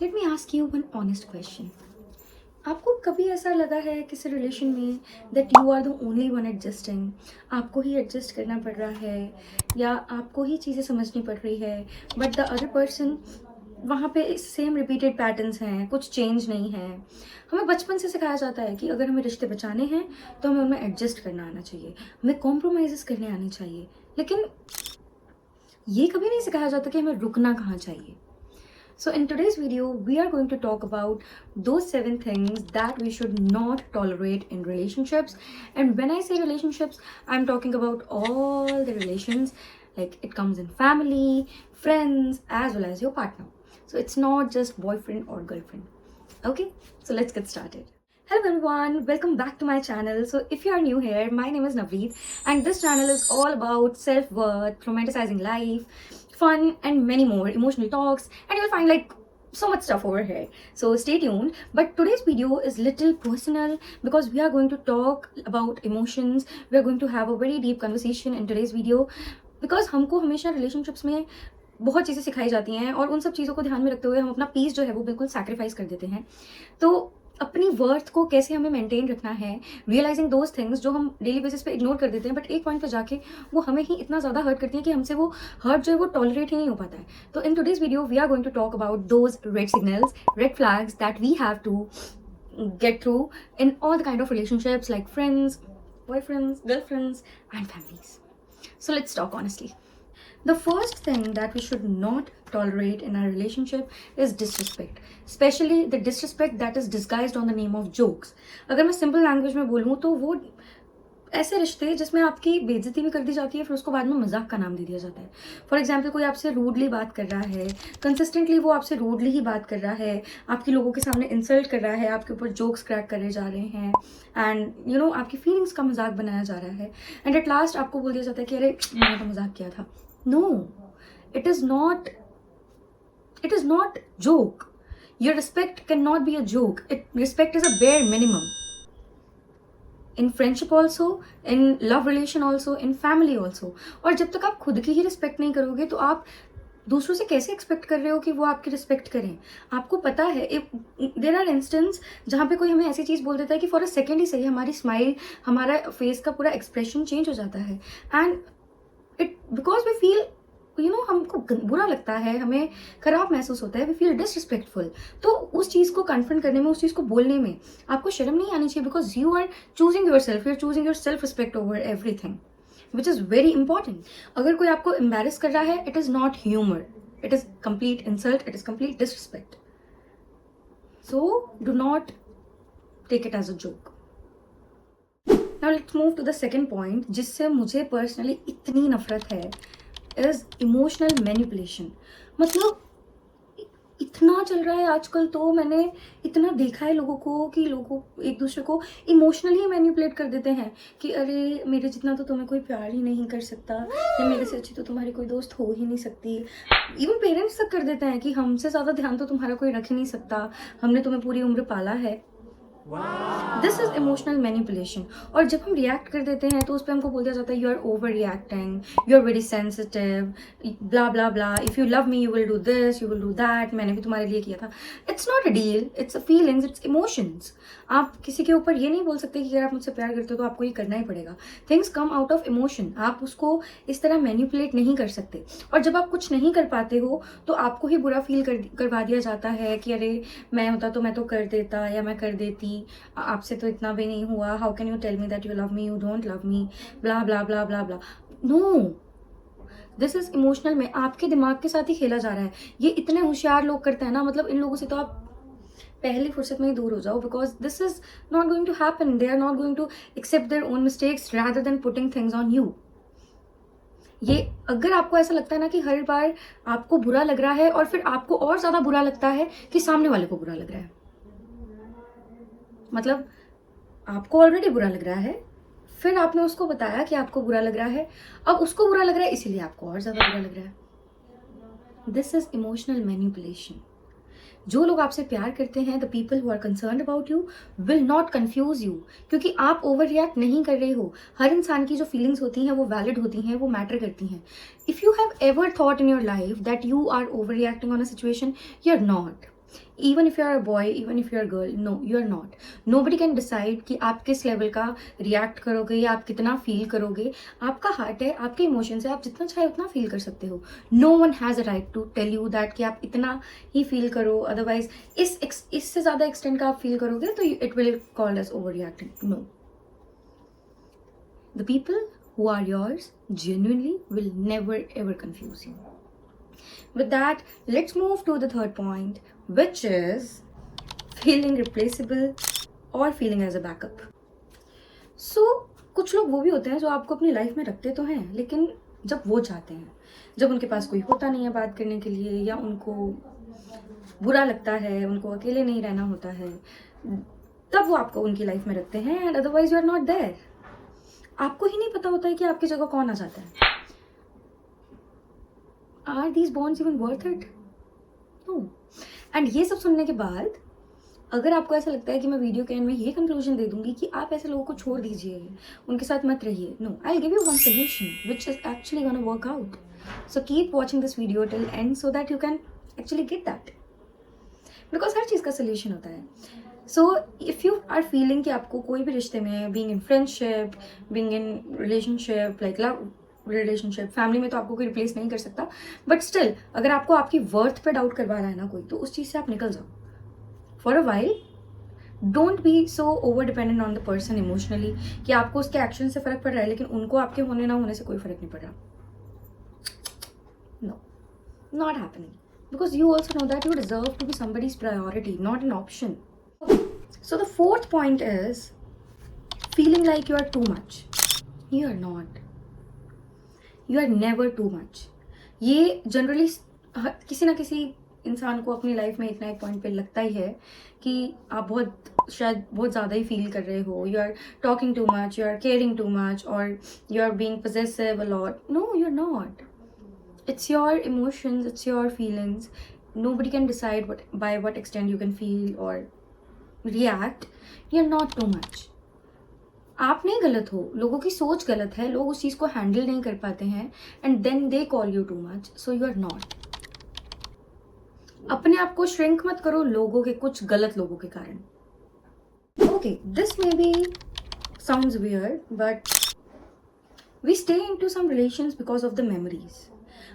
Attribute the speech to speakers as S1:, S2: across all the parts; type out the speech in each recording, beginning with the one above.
S1: Late me ask you one honest question. आपको कभी ऐसा लगा है किसी रिलेशन में that you are the only one adjusting? आपको ही एडजस्ट करना पड़ रहा है या आपको ही चीज़ें समझनी पड़ रही है, बट द अदर पर्सन वहाँ पे सेम रिपीटेड पैटर्न्स हैं, कुछ चेंज नहीं है. हमें बचपन से सिखाया जाता है कि अगर हमें रिश्ते बचाने हैं तो हमें उनमें एडजस्ट करना आना चाहिए, हमें कॉम्प्रोमाइज़ करने आने चाहिए. लेकिन ये कभी नहीं सिखाया जाता कि हमें रुकना कहाँ चाहिए. So in today's video, we are going to talk about those 7 things that we should not tolerate in relationships. And when I say relationships, I'm talking about all the relations, like it comes in family, friends, as well as your partner. So it's not just boyfriend or girlfriend. Okay, so let's get started. Hello everyone, welcome back to my channel. So if you are new here, my name is Navreet and this channel is all about self-worth, romanticizing life, fun and many more emotional talks, and you'll find like so much stuff over here. So stay tuned. But today's video is little personal because we are going to talk about emotions. We are going to have a very deep conversation in today's video because हमको हमेशा relationships में बहुत चीज़ें सिखाई जाती हैं और उन सब चीज़ों को ध्यान में रखते हुए हम अपना पीस जो है वो बिल्कुल सैक्रिफाइस कर देते हैं. तो अपनी वर्थ को कैसे हमें मेंटेन रखना है, रियलाइजिंग दोज थिंग्स जो हम डेली बेसिस पे इग्नोर कर देते हैं, बट एक पॉइंट पे जाके वो हमें ही इतना ज़्यादा हर्ट करती है कि हमसे वो हर्ट जो है वो टॉलरेट ही नहीं हो पाता है. तो in today's video we are going to talk about those red signals, red flags that we have to get through in all the kind of relationships like friends, boyfriends, girlfriends, and families. So let's talk honestly. The first thing that we should not tolerate in our relationship is disrespect, especially the disrespect that is disguised on the name of jokes. अगर मैं simple language में बोलूँ तो वो ऐसे रिश्ते जिसमें आपकी बेइज्जती भी कर दी जाती है, फिर उसको बाद में मजाक का नाम दे दिया जाता है. फॉर एग्जाम्पल कोई आपसे रूडली बात कर रहा है, कंसिस्टेंटली वो आपसे रूडली ही बात कर रहा है, आपकी लोगों के सामने इंसल्ट कर रहा है, आपके ऊपर जोक्स क्रैक करे जा रहे हैं एंड यू नो आपकी फीलिंग्स का मजाक बनाया जा रहा है एंड एट लास्ट आपको बोल दिया जाता है कि अरे मैंने तो मजाक किया था. No, it is not joke. Your respect cannot be a joke. Respect is a bare minimum. In friendship also, in love relation also, in family also. और जब तक आप खुद की ही रिस्पेक्ट नहीं करोगे तो आप दूसरों से कैसे एक्सपेक्ट कर रहे हो कि वो आपकी रिस्पेक्ट करें. आपको पता है देयर आर इंस्टेंस जहाँ पे कोई हमें ऐसी चीज़ बोल देता है कि फॉर अ सेकेंड ही सही हमारी स्माइल, हमारा फेस का पूरा एक्सप्रेशन चेंज हो जाता है and it because we feel हमको बुरा लगता है, हमें खराब महसूस होता है, वी फील डिसरिस्पेक्टफुल. तो उस चीज़ को कन्फ्रंट करने में, उस चीज़ को बोलने में आपको शर्म नहीं आनी चाहिए because you are choosing your self respect over everything, which is very important. अगर कोई आपको एम्बेरस कर रहा है, it is not humour, it is complete insult, it is complete disrespect. So do not take it as a joke. Now let's move to the second point जिससे मुझे personally इतनी नफरत है, इज इमोशनल मैनिपुलेशन. मतलब इतना चल रहा है आजकल, तो मैंने इतना देखा है लोगों को कि लोग एक दूसरे को इमोशनली मैनिपुलेट कर देते हैं कि अरे मेरे जितना तो तुम्हें कोई प्यार ही नहीं कर सकता, या मेरे से अच्छी तो तुम्हारी कोई दोस्त हो ही नहीं सकती. इवन पेरेंट्स तक कर देते हैं कि हमसे ज़्यादा ध्यान तो तुम्हारा कोई रख ही नहीं सकता, हमने तुम्हें पूरी उम्र पाला है. This is emotional manipulation. और जब हम रिएक्ट कर देते हैं तो उस पर हमको बोल दिया जाता है you are over reacting, you are very sensitive, blah blah blah, if you love me you will do this, you will do that, मैंने भी तुम्हारे लिए किया था. It's not a deal, it's a feelings, it's emotions. आप किसी के ऊपर ये नहीं बोल सकते कि अगर आप मुझसे प्यार करते हो तो आपको ये करना ही पड़ेगा. Things come out of emotion. आप उसको इस तरह मैनिपुलेट नहीं कर सकते. और जब आप कुछ नहीं कर पाते हो तो आपको ही बुरा फील करवा दिया जाता है कि अरे मैं होता तो मैं तो कर देता या मैं कर देती, आपसे तो इतना भी नहीं हुआ, how can you tell me that you love me, you don't love me, blah blah blah blah blah. No, this is emotional में आपके दिमाग के साथ ही खेला जा रहा है. ये इतने होशियार लोग करते हैं ना, मतलब इन लोगों से तो आप पहली फुर्सत में ही दूर हो जाओ because this is not going to happen. They are not going to accept their own mistakes rather than putting things on you. ये अगर आपको ऐसा लगता है ना कि हर बार आपको बुरा लग रहा है और फिर आपको और ज़्यादा बुरा लगता है कि सामने वाले को बुरा लग रहा है, मतलब आपको ऑलरेडी बुरा लग रहा है, फिर आपने उसको बताया कि आपको बुरा लग रहा है, अब उसको बुरा लग रहा है इसीलिए आपको और ज़्यादा बुरा लग रहा है. This is emotional manipulation. जो लोग आपसे प्यार करते हैं, the people who are concerned about you will not confuse you, क्योंकि आप ओवर रिएक्ट नहीं कर रहे हो. हर इंसान की जो फीलिंग्स होती हैं वो वैलिड होती हैं, वो मैटर करती हैं. If you have ever thought in your life that you are over reacting on a situation, you are not. Even if you are a boy, even if you are a girl, no, you are not. Nobody can decide कि आप किस level का react करोगे या आप कितना feel करोगे. आपका हार्ट है, आपके इमोशंस है, आप जितना चाहे उतना फील कर सकते हो. No one has a right to tell you that कि आप इतना ही फील करो, अदरवाइज इससे ज़्यादा एक्सटेंट का आप फील करोगे तो it will called as over reacting. No, the people who are yours genuinely will never ever confuse you. With that, let's move to the third point, which is feeling replaceable or feeling as a backup. So कुछ लोग वो भी होते हैं जो आपको अपनी life में रखते तो हैं, लेकिन जब वो चाहते हैं, जब उनके पास कोई होता नहीं है बात करने के लिए, या उनको बुरा लगता है, उनको अकेले नहीं रहना होता है, तब वो आपको उनकी लाइफ में रखते हैं. And otherwise you are not there. आपको ही नहीं पता होता है कि आपकी जगह कौन आ जाता है. Are these bonds even worth it? No. And ये सब सुनने के बाद अगर आपको ऐसा लगता है कि मैं वीडियो के एंड में ये कंक्लूजन दे दूंगी कि आप ऐसे लोगों को छोड़ दीजिए, उनके साथ मत रहिए, no, I give you one solution which is actually gonna work out. So keep watching this video till end so that you can actually get that, because हर चीज़ का सोल्यूशन होता है. So if you are feeling कि आपको कोई भी रिश्ते में, being in friendship, being in relationship, like love relationship, family में तो आपको कोई रिप्लेस नहीं कर सकता, बट स्टिल अगर आपको आपकी वर्थ पे डाउट करवा रहा है ना कोई, तो उस चीज़ से आप निकल जाओ for a while. Don't be so over dependent on the person emotionally कि आपको उसके एक्शन से फ़र्क पड़ रहा है लेकिन उनको आपके होने ना होने से कोई फ़र्क नहीं पड़ रहा. No, not happening, because you also know that you deserve to be somebody's priority, not an option. Okay. So the fourth point is feeling like you are too much. You are not. You are never too much. ये generally किसी ना किसी इंसान को अपनी life में इतना एक पॉइंट पे लगता ही है कि आप शायद बहुत ज़्यादा ही फील कर रहे हो. You are talking too much, you are caring too much, और you are being possessive a lot. No, you're not. It's your emotions, it's your feelings. Nobody can decide by what extent you can feel or react. You're not too much. आप नहीं गलत हो, लोगों की सोच गलत है, लोग उस चीज़ को हैंडल नहीं कर पाते हैं and then they call you too much, so you are not. अपने आप को श्रिंक मत करो लोगों के, कुछ गलत लोगों के कारण. Okay, this maybe sounds weird, but we stay into some relations because of the memories.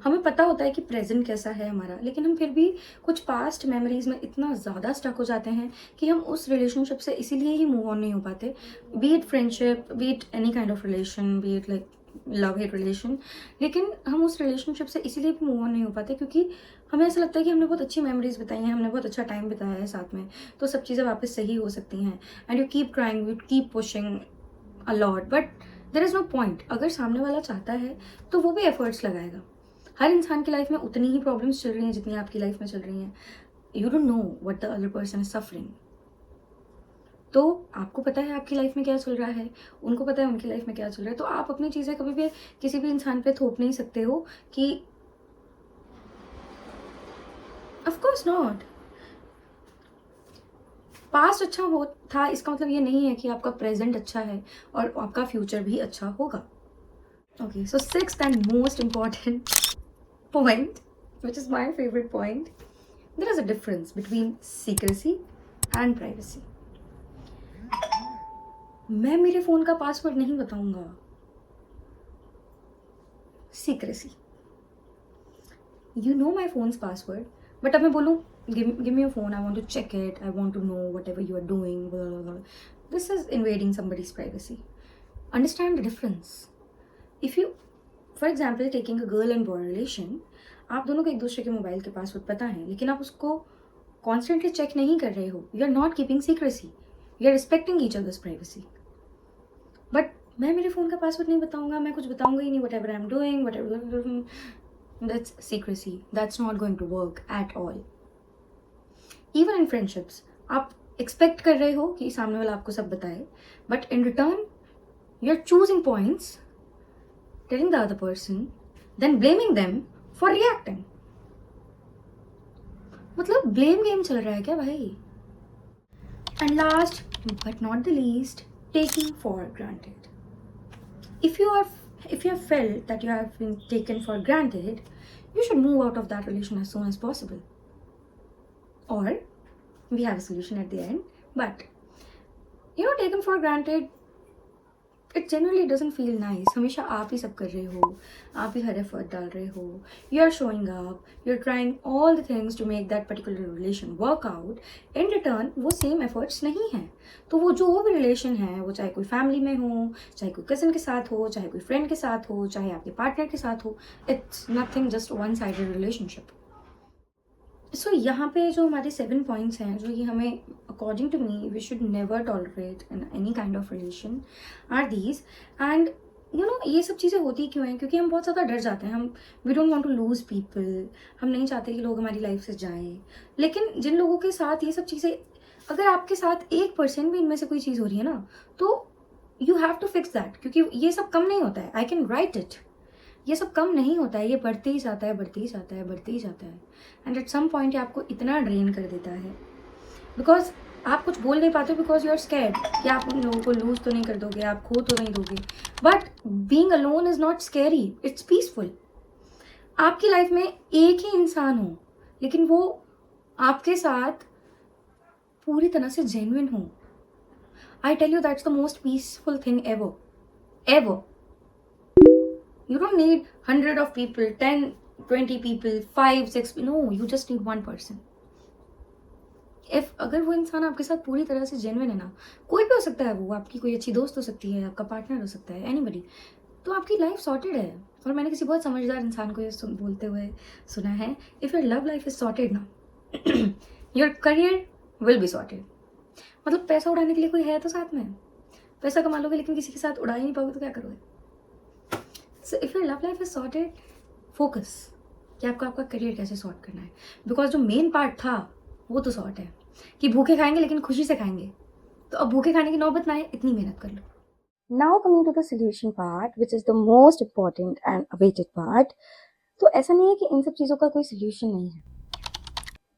S1: हमें पता होता है कि प्रेजेंट कैसा है हमारा, लेकिन हम फिर भी कुछ पास्ट मेमोरीज में इतना ज़्यादा स्टक हो जाते हैं कि हम उस रिलेशनशिप से इसीलिए ही मूव ऑन नहीं हो पाते. B it friendship, B it any kind of relation, B it like love hate relation, लेकिन हम उस रिलेशनशिप से इसीलिए भी मूव ऑन नहीं हो पाते क्योंकि हमें ऐसा लगता है कि हमने बहुत अच्छी मेमोरीज बताई हैं, हमने बहुत अच्छा टाइम बिताया है साथ में, तो सब चीज़ें वापस सही हो सकती हैं. And you keep trying, you keep pushing a lot, but there is no point. अगर सामने वाला चाहता है तो वो भी एफर्ट्स लगाएगा. हर इंसान की लाइफ में उतनी ही प्रॉब्लम्स चल रही हैं जितनी आपकी लाइफ में चल रही हैं. You don't know what the other person is suffering. तो आपको पता है आपकी लाइफ में क्या चल रहा है, उनको पता है उनकी लाइफ में क्या चल रहा है, तो आप अपनी चीज़ें कभी भी किसी भी इंसान पे थोप नहीं सकते हो कि ऑफ कोर्स नॉट. पास्ट अच्छा हो था इसका मतलब ये नहीं है कि आपका प्रेजेंट अच्छा है और आपका फ्यूचर भी अच्छा होगा. Okay, so sixth and most important point, which is my favorite point, there is a difference between secrecy and privacy. मैं मेरे फोन का पासवर्ड नहीं बताऊंगा. Secrecy. You know my phone's password, but अब मैं बोलूँ give me your phone, I want to check it, I want to know whatever you are doing, blah, blah, blah. This is invading somebody's privacy. Understand the difference. If you, for example taking a girl and boy relation, आप दोनों को एक दूसरे के mobile के password पता है लेकिन आप उसको कॉन्स्टेंटली चेक नहीं कर रहे हो. You are not keeping secrecy, you are respecting each others privacy. But मैं मेरे फ़ोन का पासवर्ड नहीं बताऊंगा, मैं कुछ बताऊंगा ही नहीं, whatever I am doing, whatever, that's secrecy. That's not going to work at all. Even in friendships आप एक्सपेक्ट कर रहे हो कि सामने वाला आपको सब बताए, but in return you are choosing points, telling the other person, then blaming them for reacting. मतलब blame game चल रहा है क्या भाई? And last but not the least, taking for granted. If you have felt that you have been taken for granted, you should move out of that relation as soon as possible. or we have a solution at the end. But taken for granted, it generally doesn't feel nice. हमेशा आप ही सब कर रहे हो, आप ही हर effort डाल रहे हो, you are showing up, you're trying all the things to make that particular relation work out. In return वो same efforts नहीं है. तो वो जो भी relation है, वो चाहे कोई family में हो, चाहे कोई cousin के साथ हो, चाहे कोई friend के साथ हो, चाहे आपके partner के साथ हो, it's nothing just one-sided relationship. सो यहाँ पे जो हमारे 7 पॉइंट्स हैं, जो ये हमें according to me we should never tolerate in any kind of relation, are these. And ये सब चीज़ें होती क्यों हैं? क्योंकि हम बहुत ज़्यादा डर जाते हैं. हम we don't want to lose people. हम नहीं चाहते कि लोग हमारी लाइफ से जाएं. लेकिन जिन लोगों के साथ ये सब चीज़ें, अगर आपके साथ 1% भी इनमें से कोई चीज़ हो रही है ना, तो you have to fix that. क्योंकि ये सब कम नहीं होता है. I can write it. ये सब कम नहीं होता है. ये बढ़ते ही जाता है, बढ़ते ही जाता है, बढ़ते ही जाता है. एंड एट सम पॉइंट ये आपको इतना ड्रेन कर देता है, बिकॉज आप कुछ बोल नहीं पाते, बिकॉज यू आर स्कैर्ड कि आप उन लोगों को लूज तो नहीं कर दोगे, आप खो तो नहीं दोगे. But being alone is not scary, it's peaceful. आपकी लाइफ में एक ही इंसान हो, लेकिन वो आपके साथ पूरी तरह से जेन्युइन हो. I tell you that's the most peaceful thing ever ever. You don't need 100 of people, 10, 20 people, 5, 6. No, you just need one person. If अगर वो इंसान आपके साथ पूरी तरह से जेन्युइन है ना, कोई भी हो सकता है, वो आपकी कोई अच्छी दोस्त हो सकती है, आपका पार्टनर हो सकता है, एनीबडी, तो आपकी लाइफ सॉर्टेड है. और मैंने किसी बहुत समझदार इंसान को ये बोलते हुए सुना है, if your love life is sorted ना, your career will be sorted. मतलब पैसा उड़ाने के लिए कोई है तो साथ में. पैसा कमा लोगे लेकिन किसी के साथ उड़ा ही नहीं पाओगे तो क्या करोगे? So if your love life is sorted, focus कि आपको आपका करियर कैसे सॉर्ट करना है. बिकॉज जो मेन पार्ट था वो तो सॉर्ट है कि भूखे खाएंगे लेकिन खुशी से खाएंगे. तो अब भूखे खाने की नौबत ना आए, इतनी मेहनत कर लो. Now coming to the solution part, which is the most important and awaited part. तो ऐसा नहीं है कि इन सब चीज़ों का कोई सोल्यूशन नहीं है.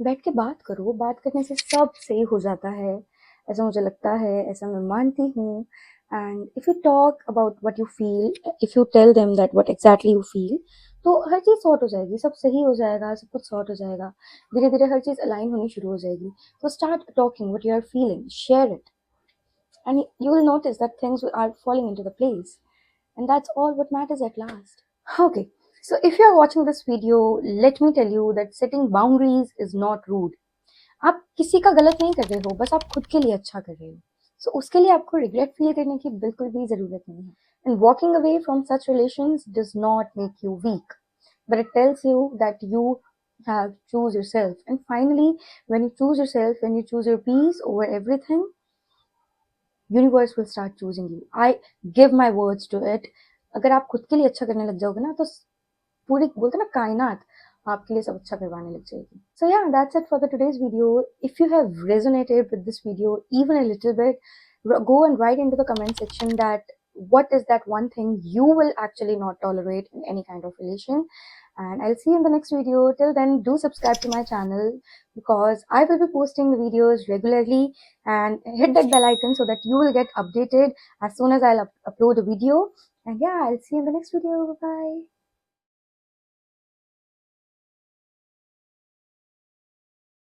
S1: बैठ के बात करो, बात करने से सब सही हो जाता है, ऐसा मुझे लगता है, ऐसा मैं मानती हूँ. And if you talk about what you feel, if you tell them that what exactly you feel, तो हर चीज़ सॉर्ट हो जाएगी, सब सही हो जाएगा, सब कुछ सॉर्ट हो जाएगा. धीरे धीरे हर चीज़ अलाइन होनी शुरू हो जाएगी. तो start talking what you are feeling, share it, and you will notice that things are falling into the place, and that's all what matters at last. Okay, so if you are watching this video, let me tell you that setting boundaries is not rude. आप किसी का गलत नहीं कर रहे हो, बस आप खुद के लिए अच्छा कर रहे हो. सो उसके लिए आपको रिग्रेट फील करने की बिल्कुल भी जरूरत नहीं है. And walking away from such relations does not make you weak, but it tells you that you have choose yourself. And finally, when you choose yourself, when you choose your peace over everything, universe will start choosing you. I give my words to it. अगर आप खुद के लिए अच्छा करने लग जाओगे ना, तो पूरी बोलते ना कायनात आपके लिए सब अच्छा करवाने लग जाएगी. सो या that's it for the today's video. If you have resonated with this video even a little bit, go and write into the comment section that what is that one thing you will actually not tolerate in any kind of relation. And I'll see you in the next video. Till then, do subscribe to my channel because I will be posting the videos regularly, and hit that bell icon so that you will get updated as soon as I'll upload a video. And yeah, I'll see you in the next video. Bye bye.